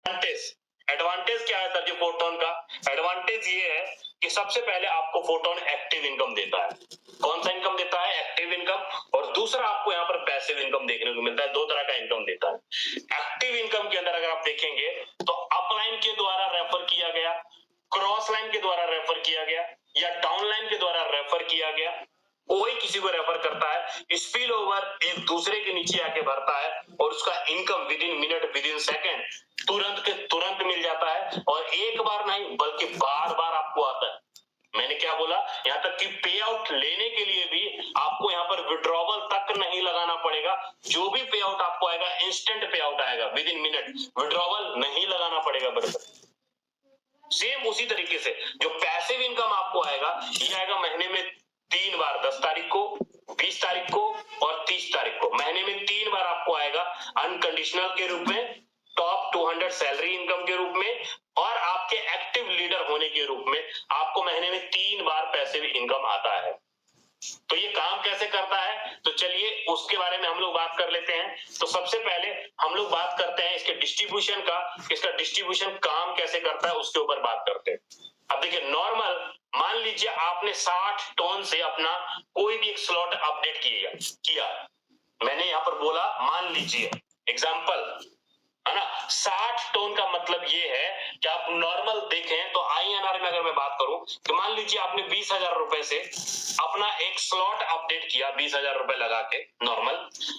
Advantage advantage क्या है sir जी photon का? एडवांटेज ये है कि सबसे पहले आपको फोटोन एक्टिव इनकम देता है। कौन सा इनकम देता है? Active income. और दूसरा आपको यहाँ पर पैसिव इनकम देखने को मिलता है। दो तरह का इनकम देता है। एक्टिव इनकम के अंदर अगर आप देखेंगे तो अपलाइन के द्वारा रेफर किया गया, क्रॉस लाइन के द्वारा रेफर किया गया या डाउन लाइन के द्वारा रेफर किया गया, कोई किसी को रेफर करता है, स्पिल ओवर एक दूसरे के नीचे आके भरता है और उसका income with in minute with in second तुरंत के तुरंत मिल जाता है। और एक बार नहीं बल्कि बार बार आपको आता है। मैंने क्या बोला? यहाँ तक कि पे आउट लेने के लिए भी आपको यहाँ पर विड्रॉवल तक नहीं लगाना पड़ेगा। जो भी पे आउट आपको आएगा इंस्टेंट पे आउट आएगा विद इन मिनट, विड्रॉवल नहीं लगाना पड़ेगा। बराबर सेम उसी तरीके से जो पैसिव इनकम आपको आएगा, ये आएगा महीने में 3 बार, 10 तारीख को, 20 तारीख को और 30 तारीख को। महीने में 3 बार आपको आएगा अनकंडीशनल के रूप में, टॉप 200 सैलरी इनकम के रूप में और आपके एक्टिव लीडर होने के रूप में आपको महीने में 3 बार पैसिव इनकम आता है। तो ये काम कैसे करता है? तो चलिए उसके बारे में हम लोग बात कर लेते हैं। तो सबसे पहले हम लोग बात करते हैं इसके डिस्ट्रीब्यूशन का। इसका डिस्ट्रीब्यूशन काम कैसे करता है उसके ऊपर बात करते हैं। अब देखिए नॉर्मल मान लीजिए आपने 60 टोन से अपना कोई भी एक स्लॉट अपडेट किया। मैंने यहाँ पर बोला मान लीजिए एग्जाम्पल है ना, 60 टोन का मतलब ये है कि आप नॉर्मल देखें तो INR में अगर मैं बात करूं तो मान लीजिए आपने 20,000 रुपए से अपना एक स्लॉट अपडेट किया 20,000 रुपए लगा के नॉर्मल,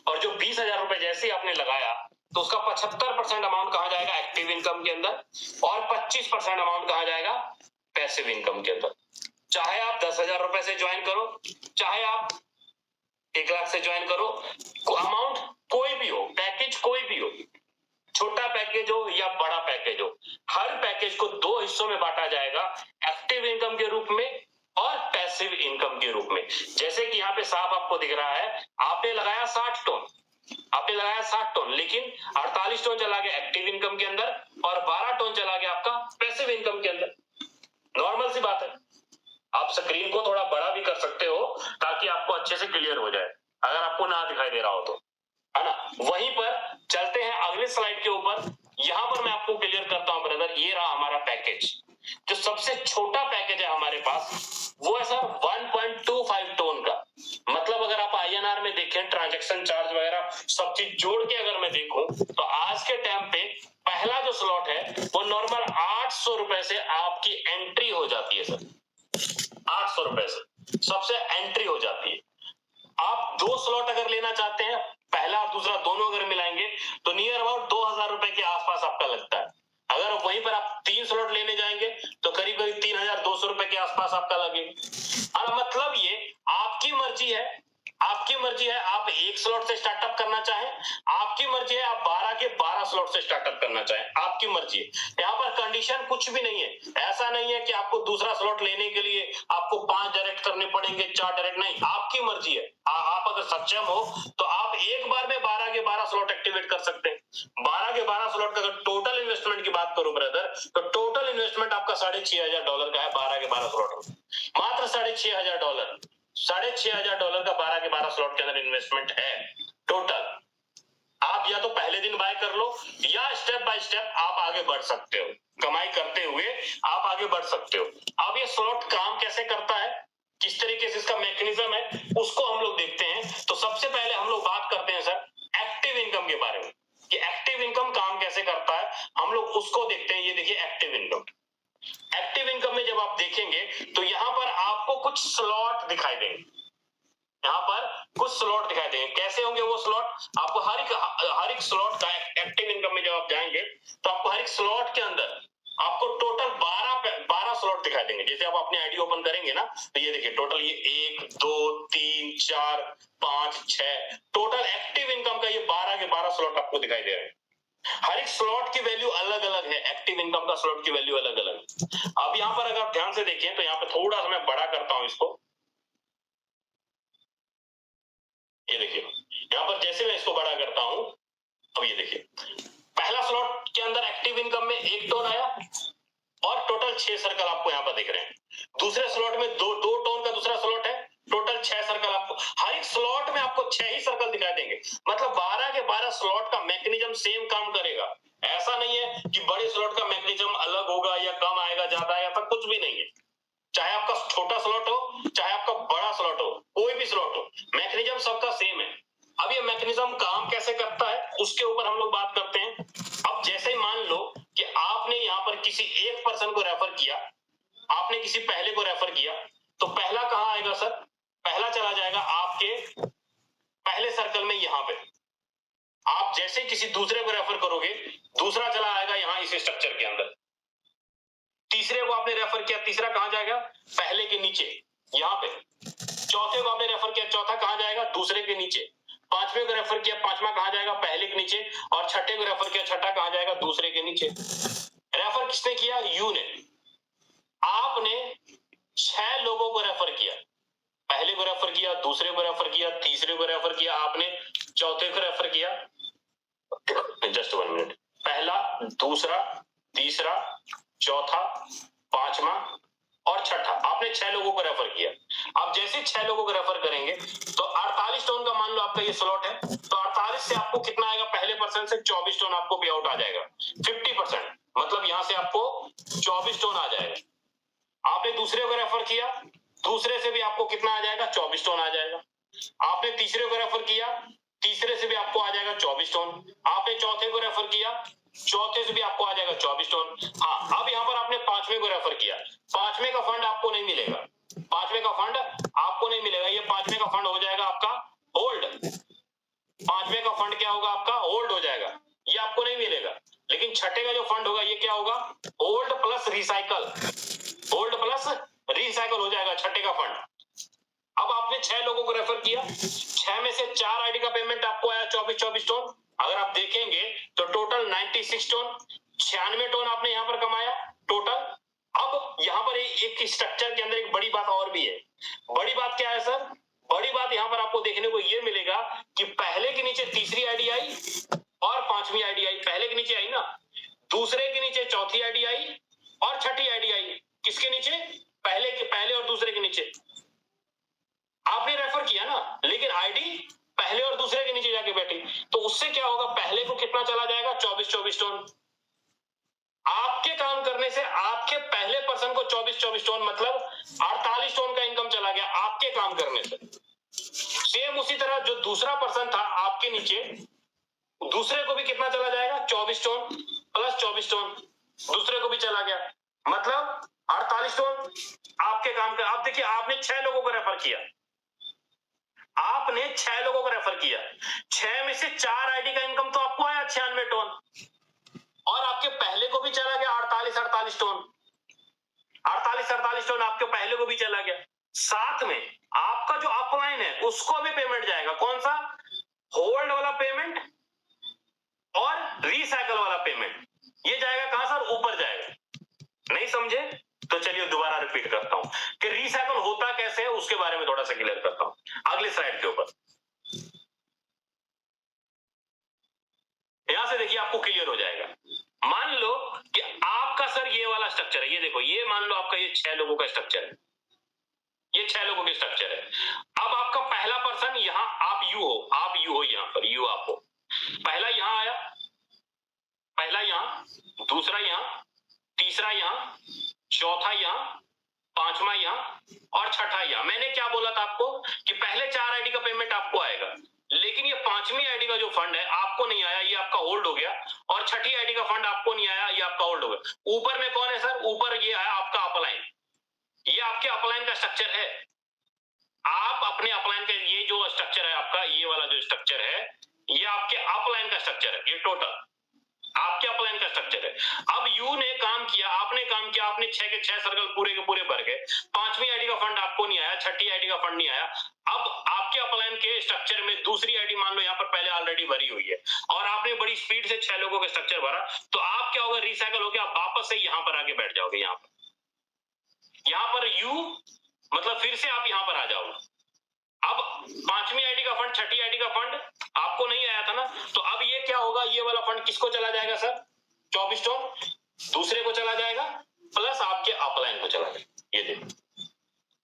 और जो 20,000 रुपए जैसे ही आपने लगाया तो उसका 75% अमाउंट कहा जाएगा एक्टिव इनकम के अंदर और 25% अमाउंट कहा जाएगा पैसिव इनकम के अंदर। चाहे आप 10,000 रुपए से ज्वाइन करो, चाहे आप 1 लाख से ज्वाइन करो, अमाउंट कोई भी हो, पैकेज कोई भी हो, छोटा पैकेज हो या बड़ा पैकेज हो, हर पैकेज को 2 हिस्सों में बांटा जाएगा, एक्टिव इनकम के रूप में और पैसिव इनकम के रूप में। जैसे कि यहाँ पे साफ आपको दिख रहा है, आपने लगाया 60 टोन, आपने लगाया 60 टोन, लेकिन 48 टोन चला गया एक्टिव इनकम के अंदर और 12 टोन चला गया आपका पैसिव इनकम के अंदर। नॉर्मल सी बात है। आप स्क्रीन को थोड़ा बड़ा भी कर सकते हो ताकि आपको अच्छे से क्लियर हो जाए, अगर आपको ना दिखाई दे रहा हो तो, है ना। वहीं पर चलते हैं अगले स्लाइड के ऊपर। यहां पर मैं आपको क्लियर करता हूं ब्रदर, ये रहा हमारा पैकेज। जो सबसे छोटा पैकेज है हमारे पास वो है सर 1.25 टोन का। मतलब अगर आप INR में देखें, ट्रांजैक्शन चार्ज वगैरह सब चीज जोड़ के अगर मैं देखूं तो आज के टाइम पे पहला जो स्लॉट है वो नॉर्मल 800 रुपए से आपकी एंट्री हो जाती है सर। 800 रुपए से सबसे एंट्री हो जाती है। आप 2 स्लॉट अगर लेना चाहते हैं, पहला और दूसरा दोनों अगर मिलाएंगे तो नियर अबाउट 2,000 रुपए के आसपास आपका लगता है। अगर वहीं पर आप 3 स्लॉट लेने जाएंगे तो करीब करीब 3,200 रुपए के आसपास आपका लगेगा। और मतलब ये आपकी मर्जी है, आपकी मर्जी है आप 1 स्लॉट से स्टार्टअप करना चाहें, आपकी मर्जी है आप 12 के 12 स्लॉट से स्टार्टअप करना चाहें, आपकी मर्जी है। यहाँ पर कंडीशन कुछ भी नहीं है। ऐसा नहीं है कि आपको दूसरा स्लॉट लेने के लिए आपको 5 डायरेक्ट करने पड़ेंगे, 4 डायरेक्ट, नहीं, आपकी मर्जी है। आप अगर सक्षम हो तो आप एक बार में 12 के 12 स्लॉट एक्टिवेट कर सकते हैं। 12 के 12 स्लॉट का अगर टोटल इन्वेस्टमेंट की बात करूं ब्रदर, तो टोटल इन्वेस्टमेंट आपका $6,500 का है 12 के 12 स्लॉट में। मात्र $6,500, $6,500 का 12 के 12 स्लॉट के अंदर इन्वेस्टमेंट है टोटल। आप या तो पहले दिन बाय कर लो या स्टेप बाय स्टेप आप आगे बढ़ सकते हो, कमाई करते हुए आप आगे बढ़ सकते हो। अब ये स्लॉट काम कैसे करता है, किस तरीके से इसका मैकेनिज्म है, उसको हम लोग देखते हैं। तो सबसे पहले हम लोग बात करते हैं सर एक्टिव इनकम के बारे में कि एक्टिव इनकम काम कैसे करता है, हम लोग उसको देखते हैं। ये देखिए एक्टिव इनकम। एक्टिव इनकम में जब आप देखेंगे तो यहां पर आपको कुछ स्लॉट दिखाई देंगे, यहाँ पर कुछ स्लॉट दिखाई देंगे। कैसे होंगे वो स्लॉट? आपको हर एक स्लॉट का एक्टिव इनकम में जब आप जाएंगे तो आपको हर एक स्लॉट के अंदर आपको टोटल 12 स्लॉट दिखाई देंगे। जैसे आप अपनी आईडी ओपन करेंगे ना तो ये देखिए टोटल ये 1 2 3 4 5 6 टोटल एक्टिव इनकम का ये 12 के 12 स्लॉट आपको दिखाई दे रहे हैं। हर एक स्लॉट की वैल्यू अलग अलग है, एक्टिव इनकम का स्लॉट की वैल्यू अलग अलग। अब यहाँ पर अगर आप ध्यान से देखें तो यहाँ पे थोड़ा सा मैं बड़ा करता हूं इसको। ये देखिए यहाँ पर जैसे मैं इसको बड़ा करता हूं, अब ये देखिए पहला स्लॉट के अंदर एक्टिव इनकम में 1 टोन आया और टोटल 6 सर्कल आपको यहाँ पर दिख रहे हैं। दूसरे स्लॉट में 2 टोन का दूसरा स्लॉट है, टोटल 6 सर्कल आपको, हर एक स्लॉट में आपको 6 ही सर्कल दिखाई देंगे। मतलब 12 के 12 स्लॉट का मैकेनिज्म सेम काम करेगा। ऐसा नहीं है कि बड़े कुछ भी नहीं है, चाहे आपका छोटा स्लॉट हो चाहे आपका बड़ा स्लॉट हो, कोई भी स्लॉट हो, मैकेनिज्म सबका सेम है। अब ये मैकेनिज्म काम कैसे करता है उसके ऊपर हम लोग बात करते हैं। अब जैसे ही मान लो कि आपने यहां पर किसी एक पर्सन को रेफर किया, आपने किसी पहले को रेफर किया, तो पहला कहां आएगा सर? पहला चला जाएगा आपके पहले सर्कल में यहां पे। आप जैसे किसी दूसरे को रेफर करोगे, दूसरा चला आएगा यहां इस स्ट्रक्चर के अंदर। तीसरे को आपने रेफर किया, तीसरा कहां जाएगा? पहले के नीचे यहां पे। चौथे को आपने रेफर किया, चौथा कहां जाएगा? दूसरे के नीचे। पांचवे को रेफर किया, पांचवा कहां जाएगा? पहले के नीचे। और छठे को रेफर किया, छठा कहां जाएगा? दूसरे के नीचे। रेफर किसने किया? यू ने। आपने 6 लोगों को रेफर किया, पहले को रेफर किया, दूसरे को रेफर किया, तीसरे को रेफर किया, आपने चौथे को रेफर किया। Just 1 minute. पहला, दूसरा, तीसरा, चौथा, पांचवा और छठा, आपने 6 लोगों को रेफर किया। अब जैसे 6 लोगों को रेफर करेंगे तो 48 टोन का मान लो आपका ये स्लॉट है, तो 48 से आपको कितना आएगा? पहले पर्सन से 24 टोन आपको पे आउट आ जाएगा, 50%। मतलब यहां से आपको 24 टोन आ जाएगा। आपने दूसरे को रेफर किया, दूसरे से भी आपको कितना आ जाएगा? 24 टोन आ जाएगा। आपने तीसरे को रेफर किया, तीसरे से भी आपको आ जाएगा 24 टोन। आपने चौथे को रेफर किया, चौथे से भी आपको आ जाएगा 24 टोन। हाँ, अब यहाँ पर आपने पांचवे को रेफर किया, पांचवे का फंड आपको नहीं मिलेगा, पांचवे का फंड आपको नहीं मिलेगा। ये पांचवे का फंड हो जाएगा आपका होल्ड। पांचवे का फंड क्या होगा? आपका होल्ड हो जाएगा, ये आपको नहीं मिलेगा। लेकिन छठे का जो फंड होगा ये क्या होगा? Hold plus recycle, hold plus recycle हो जाएगा छठे का फंड। अब आपने 6 लोगों को रेफर किया, 6 में से 4 आईडी का पेमेंट आपको आया 24 टोन। अगर आप देखेंगे तो टोटल 96 टोन, 96 टोन आपने यहां पर कमाया टोटल। अब यहां पर एक स्ट्रक्चर के अंदर एक बड़ी बात और भी है। बड़ी बात क्या है सर? बड़ी बात यहां पर आपको देखने को ये मिलेगा कि पहले के नीचे तीसरी आईडी आई और पांचवी आईडी आई। पहले के नीचे आई ना, दूसरे के नीचे चौथी आईडी आई और छठी आईडी आई। किसके नीचे? पहले और दूसरे के नीचे। आपने रेफर किया ना, लेकिन आईडी पहले और दूसरे के नीचे जाके बैठी, तो उससे क्या होगा? पहले को कितना चला जाएगा? 24 टोन। आपके काम करने से आपके पहले पर्सन को 24 टोन मतलब 48 टोन का इनकम चला गया आपके काम करने से। सेम उसी तरह जो दूसरा पर्सन था आपके नीचे, दूसरे को भी कितना चला जाएगा? 24 टोन प्लस 24 टोन दूसरे को भी चला गया, मतलब 48 टोन आपके काम का। अब देखिए, आपने 6 लोगों को रेफर किया, आपने 6 लोगों को रेफर किया, 6 में से 4 आईडी का इनकम तो आपको आया 96 टोन, और आपके पहले को भी चला गया 48 टोन। 48 टोन आपके पहले को भी चला गया। साथ में आपका जो अपलाइन है उसको भी पेमेंट जाएगा। कौन सा? होल्ड वाला पेमेंट और रिसाइकल वाला पेमेंट। ये जाएगा कहां सर? ऊपर जाएगा। नहीं समझे तो चलिए दोबारा रिपीट करता हूं कि रिसाइकल होता कैसे है, उसके बारे में थोड़ा सा क्लियर करता हूं अगले स्लाइड के ऊपर। यहां से देखिए आपको क्लियर हो जाएगा। मान लो कि आपका सर ये वाला स्ट्रक्चर है, ये देखो, ये मान लो आपका ये 6 लोगों का स्ट्रक्चर है, ये 6 लोगों के स्ट्रक्चर है। अब आपका पहला पर्सन यहां आप यू हो, यहां पर यू आप हो। पहला यहां आया, पहला यहां, दूसरा यहां, तीसरा यहां, चौथा यहां, पांचवा यहां और छठा यहां। मैंने क्या बोला था आपको कि पहले 4 आईडी का पेमेंट आपको आएगा, लेकिन ये पांचवी आईडी का जो फंड है आपको नहीं आया, ये आपका होल्ड हो गया। और छठी आईडी का फंड आपको नहीं आया, ये आपका होल्ड हो गया। ऊपर में कौन है सर? ऊपर ये आया आपका अपलाइन, ये आपके अपलाइन का स्ट्रक्चर है। आप अपने अपलाइन का ये जो स्ट्रक्चर है आपका, ये वाला जो स्ट्रक्चर है, ये आपके अपलाइन का स्ट्रक्चर है, ये टोटल आपके अपलाइन का स्ट्रक्चर है। अब यू ने काम किया, आपने काम किया, आपने 6 के 6 सर्कल पूरे के पूरे भर गए। पांचवी आईडी का फंड आपको नहीं आया, छठी आईडी का फंड नहीं आया। अब आपके अपलाइन के स्ट्रक्चर में दूसरी आईडी मान लो यहाँ पर पहले ऑलरेडी भरी हुई है और आपने बड़ी स्पीड से 6 लोगों का स्ट्रक्चर भरा, तो आप क्या होगा? रिसाइकल हो गया, आप वापस से यहाँ पर आके बैठ जाओगे। यहाँ पर यू मतलब फिर से आप यहाँ पर आ जाओगे। अब पांचवी आईडी का फंड, छठी आईडी का फंड आपको नहीं आया था ना, तो अब ये क्या होगा? ये वाला फंड किसको चला जाएगा सर? 24 टोन दूसरे को चला जाएगा प्लस आपके अपलाइन को चला जाएगा। ये देखो,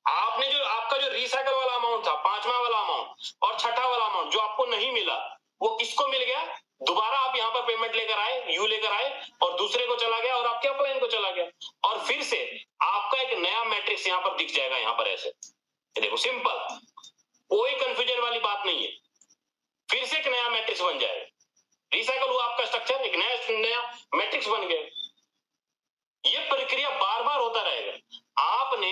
आपने जो आपका जो रिसाइकल वाला अमाउंट था, पांचवा वाला अमाउंट और छठा वाला अमाउंट जो आपको नहीं मिला, वो किसको मिल गया? दोबारा आप यहाँ पर पेमेंट लेकर आए, यू लेकर आए और दूसरे को चला गया और आपके अपलाइन को चला गया। और फिर से आपका मैट्रिक्स यहाँ पर दिख जाएगा, यहाँ पर ऐसे, ये देखो सिंपल, कोई कंफ्यूजन वाली बात नहीं है। फिर से एक नया मैट्रिक्स बन जाएगा, रिसाइकल हुआ आपका स्ट्रक्चर, एक नया मैट्रिक्स बन गया। ये प्रक्रिया बार बार होता रहेगा। आपने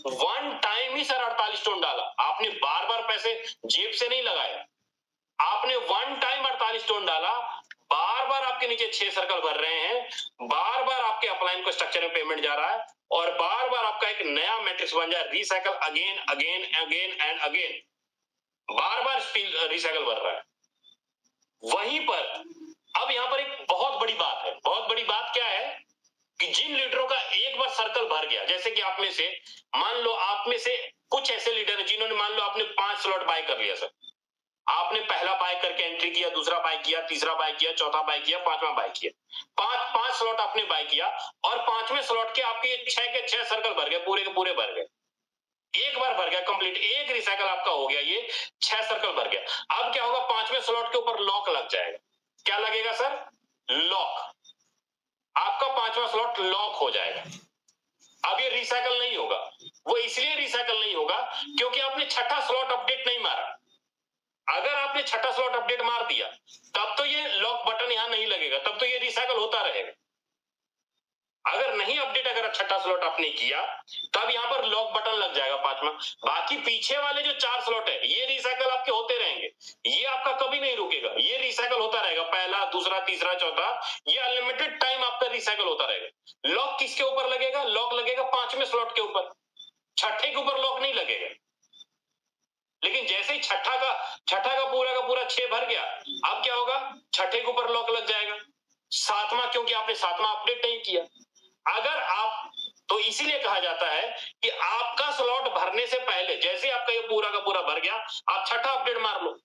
वन टाइम ही सर 48 टोन डाला, आपने बार बार पैसे जेब से नहीं लगाए, आपने वन टाइम 48 टोन डाला, बार बार आपके नीचे 6 सर्कल भर रहे हैं, बार बार आपके अपलाइन को स्ट्रक्चर में पेमेंट जा रहा है, और बार बार आपका एक नया मैट्रिक्स बन जाए, recycle again again again and again, bar bar recycle भर रहा है। वहीं पर अब यहां पर एक बहुत बड़ी बात है, बहुत बड़ी बात क्या है कि जिन लीडरों का एक बार सर्कल भर गया, जैसे कि आप में से मान लो, आप में से कुछ ऐसे लीडर हैं जिन्होंने मान लो आपने 5 स्लॉट बाय कर लिया सर, आपने पहला बाय करके एंट्री किया, दूसरा बाय किया, तीसरा बाय किया, चौथा बाय किया, पांचवा बाय किया, पांच स्लॉट आपने बाय किया, और पांचवें स्लॉट के आपके 6 के 6 सर्कल भर गए, पूरे के पूरे भर गए, एक बार भर गया कंप्लीट, एक रिसाइकल आपका हो गया, ये 6 सर्कल भर गया। अब क्या होगा, पांचवें स्लॉट के ऊपर लॉक लग जाएगा। क्या लगेगा सर? लॉक, आपका पांचवा स्लॉट लॉक हो जाएगा। अब ये रिसाइकल नहीं होगा। वो इसलिए रिसाइकल नहीं होगा क्योंकि आपने छठा स्लॉट अपडेट नहीं मारा। अगर आपने छठा स्लॉट अपडेट मार दिया तब तो ये लॉक बटन यहां नहीं लगेगा, तब तो ये रिसाइकल होता रहेगा। अगर नहीं अपडेट, अगर छठा स्लॉट आपने किया तब यहां पर लॉक बटन लग जाएगा पांचवा। बाकी पीछे वाले जो 4 स्लॉट है ये रिसाइकल आपके होते रहेंगे, ये आपका कभी नहीं रुकेगा, ये रिसाइकल होता रहेगा, पहला, दूसरा, तीसरा, चौथा, ये अनलिमिटेड टाइम आपका रिसाइकल होता रहेगा। लॉक किसके ऊपर लगेगा? लॉक लगेगा पांचवें स्लॉट के ऊपर, छठे के ऊपर लॉक नहीं लगेगा। लेकिन जैसे ही छठा का पूरा 6 भर गया, अब क्या होगा, छठे के ऊपर लॉक लग जाएगा, सातवां, क्योंकि आपने सातवां अपडेट नहीं किया। अगर आप, तो इसीलिए कहा जाता है कि आपका स्लॉट भरने से पहले, जैसे आपका ये पूरा का पूरा भर गया, आप छठा अपडेट मार लो,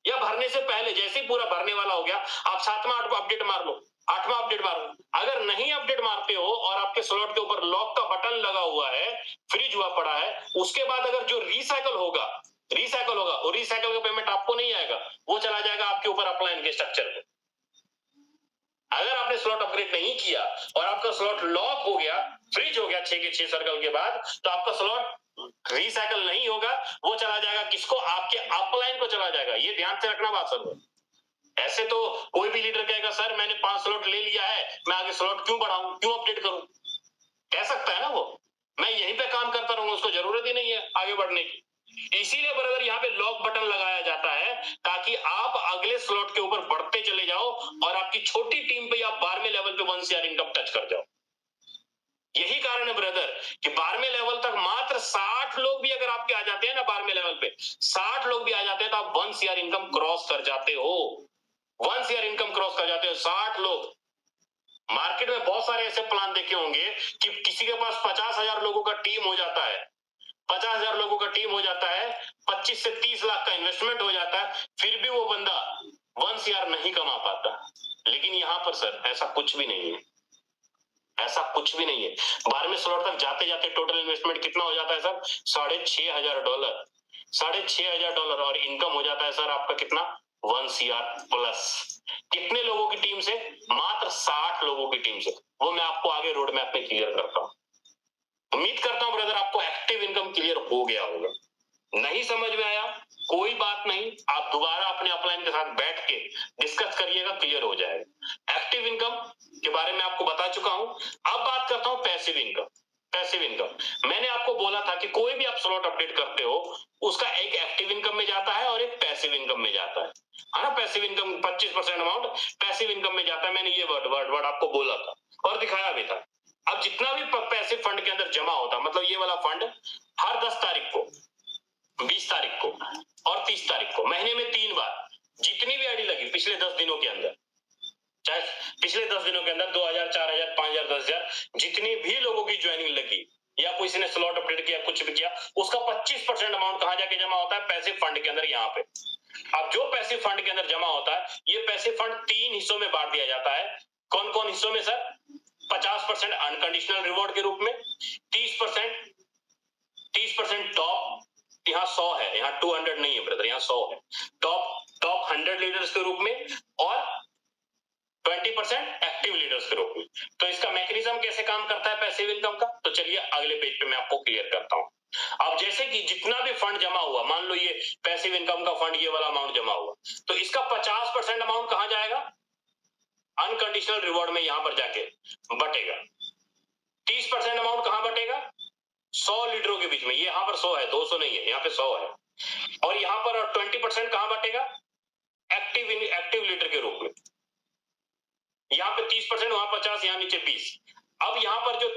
या भरने से पहले जैसे ही पूरा भरने वाला हो गया आप सातवां अपडेट मार लो, आठवां अपडेट मार लो। अगर नहीं अपडेट मारते हो और आपके स्लॉट के ऊपर लॉक का बटन लगा हुआ है, फ्रीज हुआ पड़ा है, उसके बाद अगर जो रिसाइकल होगा और रिसाइकल का पेमेंट आपको नहीं आएगा, वो चला जाएगा आपके ऊपर अपलाइन के स्ट्रक्चर में। अगर आपने स्लॉट अपग्रेड नहीं किया और आपका स्लॉट लॉक हो गया, फ्रीज हो गया 6 के 6 सर्कल के बाद, तो आपका स्लॉट रिसाइकल नहीं होगा, वो चला जाएगा किसको? आपके अपलाइन को चला जाएगा। ये ध्यान से रखना बात सर। ऐसे तो कोई भी लीडर कहेगा सर मैंने 5 स्लॉट ले लिया है, मैं आगे स्लॉट क्यों बढ़ाऊं, क्यों अपडेट करूं, कह सकता है ना वो, मैं यहीं पे काम करता रहूंगा, उसको जरूरत ही नहीं है आगे बढ़ने की। इसीलिए ब्रदर यहाँ पे लॉक बटन लगाया जाता है ताकि आप अगले स्लॉट के ऊपर बढ़ते चले जाओ और आपकी छोटी टीम पे आप 12वें लेवल पे 1 CR इनकम टच कर जाओ। यही कारण है ब्रदर कि 12वें लेवल तक मात्र 60 लोग भी अगर आपके आ जाते हैं ना, 12वें लेवल पे 60 लोग भी आ जाते हैं तो आप 1 CR इनकम क्रॉस कर जाते हो, 1 CR इनकम क्रॉस कर जाते हो 60 लोग। मार्केट में बहुत सारे ऐसे प्लान देखे होंगे कि किसी के पास 50,000 लोगों का टीम हो जाता है, 50,000 लोगों का टीम हो जाता है, 25 से 30 लाख का इन्वेस्टमेंट हो जाता है, फिर भी वो बंदा 1 CR नहीं कमा पाता। लेकिन यहां पर सर ऐसा कुछ भी नहीं है, ऐसा कुछ भी नहीं है। 12वें स्लॉट तक जाते जाते टोटल इन्वेस्टमेंट कितना हो जाता है सर? $6,500, $6,500, और इनकम हो जाता है सर आपका कितना? 1 CR प्लस। कितने लोगों की टीम से? मात्र 60 लोगों की टीम से। वो मैं आपको आगे रोड मैप में क्लियर करता हूं। उम्मीद करता हूं ब्रदर आपको एक्टिव इनकम क्लियर हो गया होगा। नहीं समझ में आया कोई बात नहीं, आप दोबारा अपने अपलाइन के साथ बैठ के डिस्कस करिएगा, क्लियर हो जाएगा। एक्टिव इनकम के बारे में आपको बता चुका हूं। अब बात करता हूं पैसिव इनकम। पैसिव इनकम मैंने आपको बोला था कि कोई भी आप स्लॉट अपडेट करते हो उसका एक एक्टिव इनकम में जाता है और एक पैसिव इनकम में जाता है ना। Passive income 25% amount passive income में जाता है, मैंने ये वर्ड आपको बोला था और दिखाया भी था। अब जितना भी पैसिव फंड के अंदर जमा होता, मतलब ये वाला फंड हर 10 तारीख को, 20 तारीख को और 30 तारीख को, महीने में 3 बार जितनी भी आईडी लगी पिछले 10 दिनों के अंदर, चाहे पिछले 10 दिनों के अंदर 2,000, 4,000, 5,000, 10,000 जितनी भी लोगों की ज्वाइनिंग लगी या किसी ने स्लॉट अपडेट किया, कुछ भी किया, उसका 25% अमाउंट कहां जाके जमा होता है? पैसिव फंड के अंदर, यहाँ पे। अब जो पैसिव फंड के अंदर जमा होता है, ये पैसिव फंड 3 हिस्सों में बांट दिया जाता है। कौन कौन हिस्सों में सर? 50% अनकंडीशनल रिवॉर्ड के रूप में, 30% टॉप, यहाँ 100 है, यहाँ 200 नहीं है ब्रदर, यहाँ 100 है, टॉप 100 लीडर्स के रूप में, और 20% एक्टिव लीडर्स के रूप में। तो इसका मैकेनिज्म कैसे काम करता है पैसिव इनकम का, तो चलिए अगले पेज पे मैं आपको क्लियर करता हूं। अब जैसे कि जितना भी फंड जमा हुआ, मान लो ये पैसिव इनकम का फंड, ये वाला अमाउंट जमा हुआ, तो इसका 50% अमाउंट कहां जाएगा? अनकंडीशनल रिवॉर्ड में यहां पर जाके बटेगा। 30% अमाउंट कहां बटेगा? 100 लीडरों के बीच में। ये यहां पर 100 है, 200 नहीं है, यहां पे 100 है। और यहां पर 20% कहां बटेगा? एक्टिव लीडर के रूप में। यहां पे 30%, वहां 50, यहां नीचे 20। अब यहां पर जो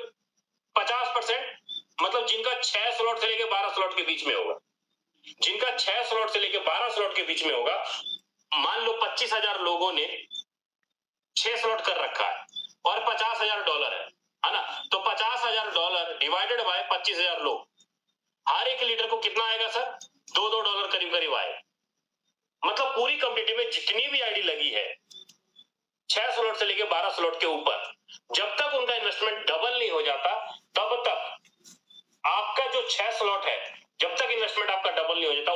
50% मतलब जिनका 6 स्लॉट से लेके 12 स्लॉट के बीच में होगा, जिनका 6 स्लॉट से लेके 12 स्लॉट के बीच में होगा, मान लो 25,000 लोगों ने 6 स्लॉट कर रखा है और $50,000 है ना, तो $50,000 डिवाइडेड बाय 25,000 लोग, हर एक लीडर को कितना आएगा सर? $2 करीब करीब आएगा। मतलब पूरी कम्युनिटी में जितनी भी आईडी लगी है 6 स्लॉट से लेके 12 स्लॉट के ऊपर, जब तक उनका इन्वेस्टमेंट डबल नहीं हो जाता, तब तक आपका जो 6 स्लॉट है, जब तक इन्वेस्टमेंट आपका डबल नहीं हो जाता,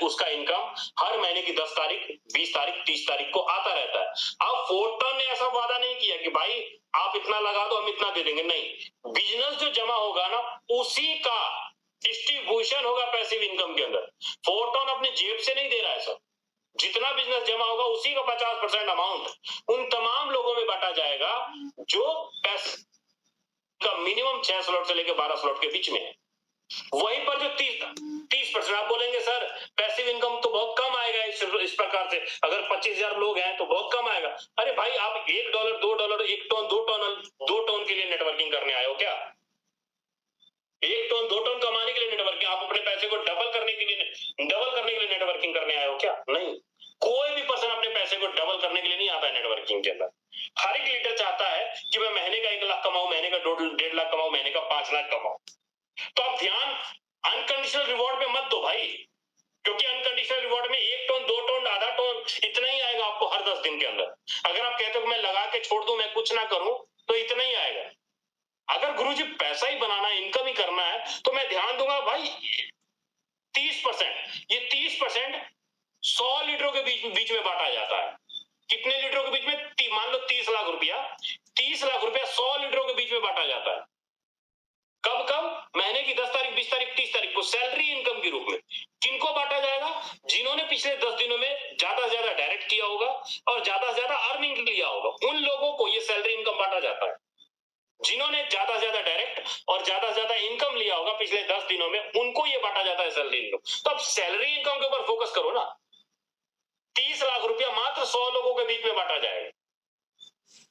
उसका इनकम हर महीने की 10 तारीख, 20 तारीख, 30 तारीख को आता रहता है। अब फोर्टन ने ऐसा वादा नहीं किया कि भाई आप इतना लगा दो, हम इतना दे देंगे, नहीं। बिजनेस जो जमा होगा ना, उसी का डिस्ट्रीब्यूशन होगा पैसिव इनकम के अंदर। फोर्टन अपने जेब से नहीं दे रहा है सर, जितना बिजनेस जमा होगा उसी का 50% अमाउंट उन तमाम लोगों में बांटा जाएगा जो का मिनिमम 6 स्लॉट से लेकर 12 स्लॉट के बीच में है। वहीं पर जो 30%, आप बोलेंगे सर पैसिव इनकम तो बहुत कम आएगा इस प्रकार से, अगर 25,000 लोग हैं तो बहुत कम आएगा। अरे भाई आप $1, $2, 1 टन, 2 टन के लिए नेटवर्किंग करने आए हो क्या? 1 टन 2 टन कमाने के लिए नेटवर्किंग, आप अपने पैसे को डबल करने के लिए नेटवर्किंग करने आए हो क्या? नहीं। कोई भी पर्सन अपने पैसे को डबल करने के लिए नहीं आता है नेटवर्किंग के अंदर। हर एक लीडर चाहता है कि मैं महीने का 1 लाख कमाऊं, महीने का 1.5 लाख कमाऊं, महीने का 5 लाख कमाऊं। तो आप ध्यान अनकंडीशनल रिवॉर्ड पे मत दो भाई, क्योंकि अनकंडीशनल रिवॉर्ड में 1 टन, 2 टन, आधा टन इतना ही आएगा आपको हर 10 दिन के अंदर। अगर आप कहते हो मैं लगा के छोड़ दूं, मैं कुछ ना करूं, तो इतना ही आएगा। अगर गुरुजी पैसा ही बनाना है, इनकम ही करना है, तो मैं ध्यान दूंगा भाई 30%, ये 30% 100 लीडरों के बीच में बांटा जाता है। कितने लीडरों के बीच में? मान लो 30 लाख रुपया, 30 लाख रुपया 100 लीडरों के बीच में बांटा जाता है। कब कब? महीने की 10 तारीख, 20 तारीख, 30 तारीख को सैलरी इनकम के रूप में। किनको बांटा जाएगा? जिन्होंने पिछले 10 दिनों में ज्यादा से ज्यादा डायरेक्ट किया होगा और ज्यादा से ज्यादा अर्निंग लिया होगा, उन लोगों को ये सैलरी इनकम बांटा जाता है। जिन्होंने ज्यादा से ज्यादा डायरेक्ट और ज्यादा से ज्यादा इनकम लिया होगा पिछले 10 दिनों में, उनको ये बांटा जाता है सैलरी इनकम। तो अब सैलरी इनकम के ऊपर फोकस करो ना। 30 लाख रुपया मात्र 100 लोगों के बीच में बांटा जाएगा।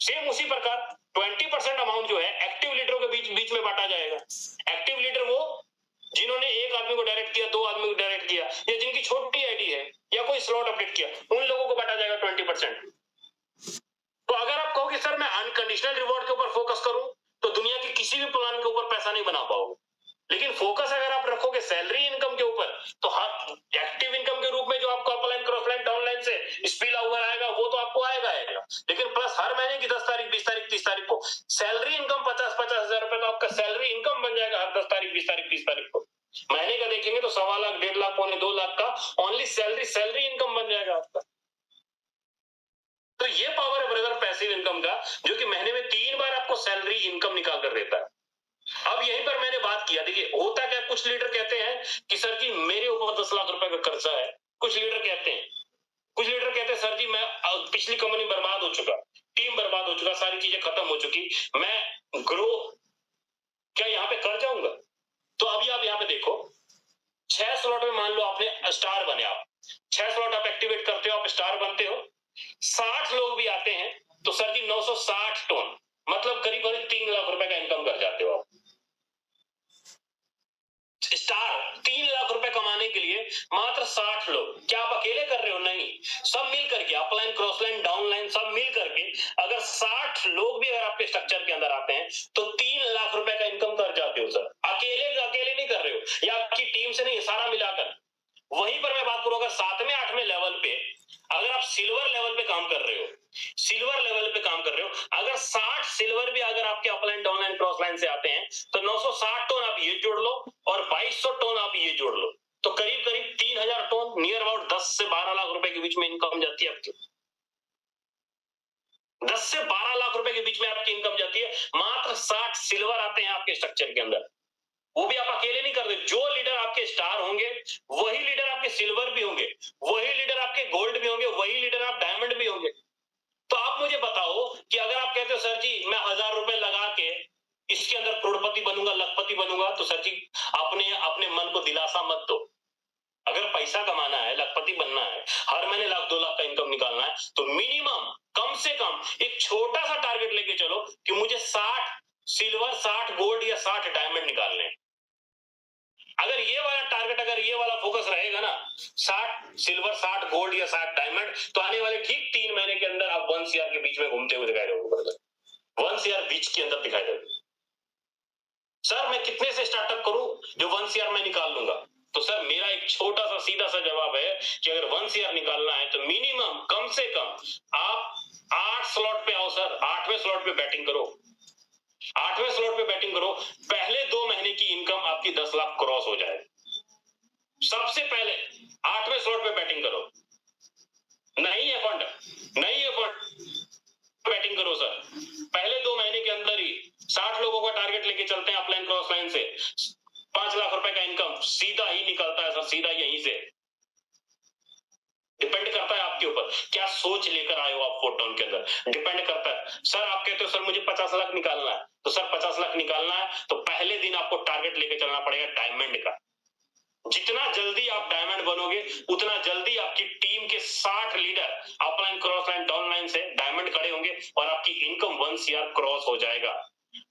सेम उसी प्रकार 20% अमाउंट जो है एक्टिव लीडरों के बीच में बांटा जाएगा। एक्टिव लीडर वो जिन्होंने एक आदमी को डायरेक्ट किया, 2 आदमी को डायरेक्ट किया, या जिनकी छोटी आईडी है या कोई स्लॉट अपडेट किया, उन लोगों को बांटा जाएगा 20%। तो अगर आप कहो कि सर मैं अनकंडीशनल रिवॉर्ड के ऊपर फोकस करूं, तो दुनिया के किसी भी प्लान के ऊपर पैसा नहीं बना पाओगे। लेकिन फोकस अगर आप रखोगे सैलरी इनकम के ऊपर, तो हर एक्टिव इनकम के रूप में जो आपको अपलाइन, क्रॉसलाइन, डाउनलाइन से स्पिल ओवर आएगा, वो तो आपको आएगा। लेकिन प्लस हर महीने की 10 तारीख, 20 तारीख, 30 तारीख को सैलरी इनकम 50-50 हजार रुपए का आपका सैलरी इनकम बन जाएगा हर 10 तारीख, 20 तारीख, 30 तारीख को। महीने का देखेंगे तो 1.25 लाख, 1.5 लाख, 2 लाख का ओनली सैलरी इनकम बन जाएगा आपका। तो ये पावर है ब्रदर पैसिव इनकम का, जो कि महीने में 3 बार आपको सैलरी इनकम निकाल कर देता है। अब यहीं पर मैंने बात किया, देखिए होता क्या, कुछ लीडर कहते हैं कि सर जी मेरे ऊपर 10 लाख रुपए का कर्जा है। कुछ लीडर कहते हैं सर जी मैं पिछली कंपनी बर्बाद हो चुका, टीम बर्बाद हो चुका, सारी चीजें खत्म हो चुकी, मैं ग्रो क्या यहाँ पे कर जाऊंगा? तो अभी आप यहाँ पे देखो, 6 स्लॉट में मान लो आपने स्टार बने, आप 6 स्लॉट आप एक्टिवेट करते हो, आप स्टार बनते हो, 60 लोग भी आते हैं, तो सर जी 960 टन, मतलब करीब करीब 3 लाख रुपए का इनकम कर जाते हो आप। स्टार 3 लाख रुपए कमाने के लिए मात्र 60 लोग। क्या आप अकेले कर रहे हो? नहीं, सब मिल करके, अपलाइन, क्रॉसलाइन, डाउनलाइन सब मिल करके अगर 60 लोग भी अगर आपके स्ट्रक्चर के अंदर आते हैं, तो 3 लाख रुपए का इनकम कर जाते हो सर। अकेले नहीं कर रहे हो, या आपकी टीम से नहीं, सारा मिलाकर। वहीं पर मैं बात करूं, अगर 7वें 8वें लेवल पे अगर आप सिल्वर लेवल पे काम कर रहे हो, अगर 60 सिल्वर भी अगर आपके अपलाइन, डाउनलाइन, क्रॉसलाइन से आते हैं, तो 960 टन आप ये जोड़ लो और 2200 टन आप ये जोड़ लो, तो करीब करीब 3000 टन, नियर अबाउट 10 से 12 लाख रुपए के बीच में इनकम जाती है आपकी। 10 से 12 लाख रुपए के बीच में आपकी इनकम जाती है, मात्र 60 सिल्वर आते हैं आपके स्ट्रक्चर के अंदर। वो भी आप अकेले नहीं करते, जो लीडर आपके स्टार होंगे वही लीडर आपके सिल्वर भी होंगे, वही लीडर आपके गोल्ड भी होंगे, वही लीडर आप डायमंड भी होंगे। तो आप मुझे बताओ कि अगर आप कहते हो सर जी मैं 1000 रुपए लगा के इसके अंदर करोड़पति बनूंगा, लखपति बनूंगा, तो सर जी अपने अपने मन को दिलासा मत दो। अगर पैसा कमाना है, लखपति बनना है, हर महीने लाख 2 लाख का इनकम निकालना है, तो मिनिमम कम से कम एक छोटा सा टारगेट लेके चलो कि मुझे 60 सिल्वर, 60 गोल्ड या 60 डायमंड निकालने हैं। अगर ये वाला टारगेट, अगर ये वाला फोकस रहेगा ना, 60 सिल्वर, 60 गोल्ड या 60 डायमंड, तो आने वाले ठीक 3 महीने के अंदर आप 1 CR के बीच में घूमते हुए दिखाई दोगे। 1 CR बीच के अंदर दिखाई दोगे। सर मैं कितने से स्टार्टअप करूं जो 1 CR में निकाल लूंगा? तो सर मेरा एक छोटा सा सीधा सा जवाब है कि अगर 1 CR निकालना है तो मिनिमम कम से कम आप 8 स्लॉट पे आओ सर, 8वें स्लॉट पे बैटिंग करो, 8वें स्लॉट पे बैटिंग करो। पहले 2 महीने की इनकम आपकी 10 लाख क्रॉस हो जाए। सबसे पहले 8वें स्लॉट पे बैटिंग करो। नहीं है फंड, नहीं है फंड, बैटिंग करो सर। पहले 2 महीने के अंदर ही 60 लोगों का टारगेट लेके चलते हैं अपलाइन क्रॉस लाइन से, 5 लाख रुपए का इनकम सीधा ही निकलता है सर, सीधा यहीं से। डिपेंड करता है आपके ऊपर क्या सोच लेकर आए हो आप फोटोन के अंदर, डिपेंड करता है। सर आप कहते हो सर मुझे 50 लाख निकालना है, तो सर 50 लाख निकालना है तो पहले दिन आपको टारगेट लेके चलना पड़ेगा डायमंड का। जितना जल्दी आप डायमंड बनोगे उतना जल्दी आपकी टीम के 60 leader upline cross line down line से डायमंड खड़े होंगे और आपकी इनकम 1 CR क्रॉस हो जाएगा।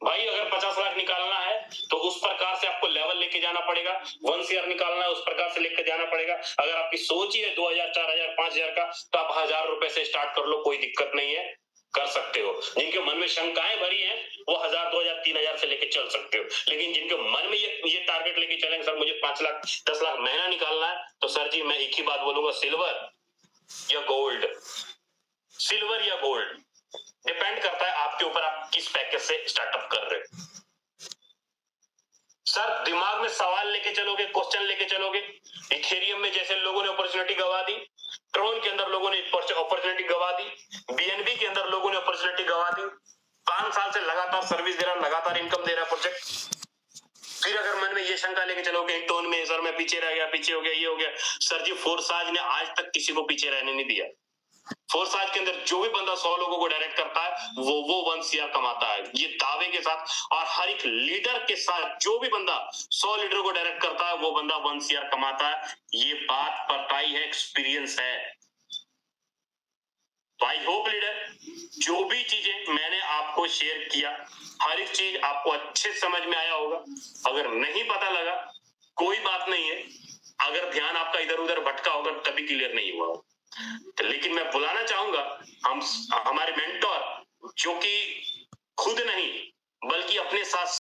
भाई अगर 50 लाख निकालना है तो उस प्रकार से आपको लेवल लेके जाना पड़ेगा, 1 CR निकालना है उस प्रकार से लेके जाना पड़ेगा। अगर आपकी सोच ही है 2000, 4000, 5000 का, तो आप 1000 रुपए से स्टार्ट कर लो, कोई दिक्कत नहीं है, कर सकते हो। जिनके मन में शंकाएं भरी हैं वो 1000, 2000, 3000 से लेके चल सकते हो, लेकिन जिनके मन में ये टारगेट लेके चलेंगे सर मुझे 5 लाख 10 लाख महीना निकालना है, तो सर जी मैं एक ही बात बोलूंगा, सिल्वर या गोल्ड, सिल्वर या गोल्ड, डिपेंड करता है आपके ऊपर आप किस पैकेज से स्टार्टअप कर रहे हो। सर दिमाग में सवाल लेके चलोगे, क्वेश्चन लेके चलोगे। इथेरियम में जैसे लोगों ने अपॉर्चुनिटी गवा दी, ट्रोन के अंदर लोगों ने अपॉर्चुनिटी गवा दी, बीएनबी के अंदर लोगों ने अपॉर्चुनिटी गवा दी। 5 साल से लगातार सर्विस दे रहा, लगातार इनकम दे रहा प्रोजेक्ट। फिर अगर मन में ये शंका लेके चलोगे टोन में सर मैं पीछे रह गया, पीछे हो गया, ये हो गया, सर जी फोर्साज ने आज तक किसी को पीछे रहने नहीं दिया। फोर्साज के अंदर जो भी बंदा 100 लोगों को डायरेक्ट करता है वो 1 CR कमाता है, ये दावे के साथ। और हर एक लीडर के साथ जो भी बंदा 100 लीडर को डायरेक्ट करता है वो बंदा 1 CR कमाता है। ये बात पताई है, एक्सपीरियंस है। आई होप लीडर जो भी चीजें मैंने आपको शेयर किया हर एक चीज आपको अच्छे समझ में आया होगा। अगर नहीं पता लगा कोई बात नहीं है, अगर ध्यान आपका इधर उधर भटका होगा तभी क्लियर नहीं हुआ। तो लेकिन मैं बुलाना चाहूंगा हम हमारे मेंटोर जो कि खुद नहीं बल्कि अपने साथ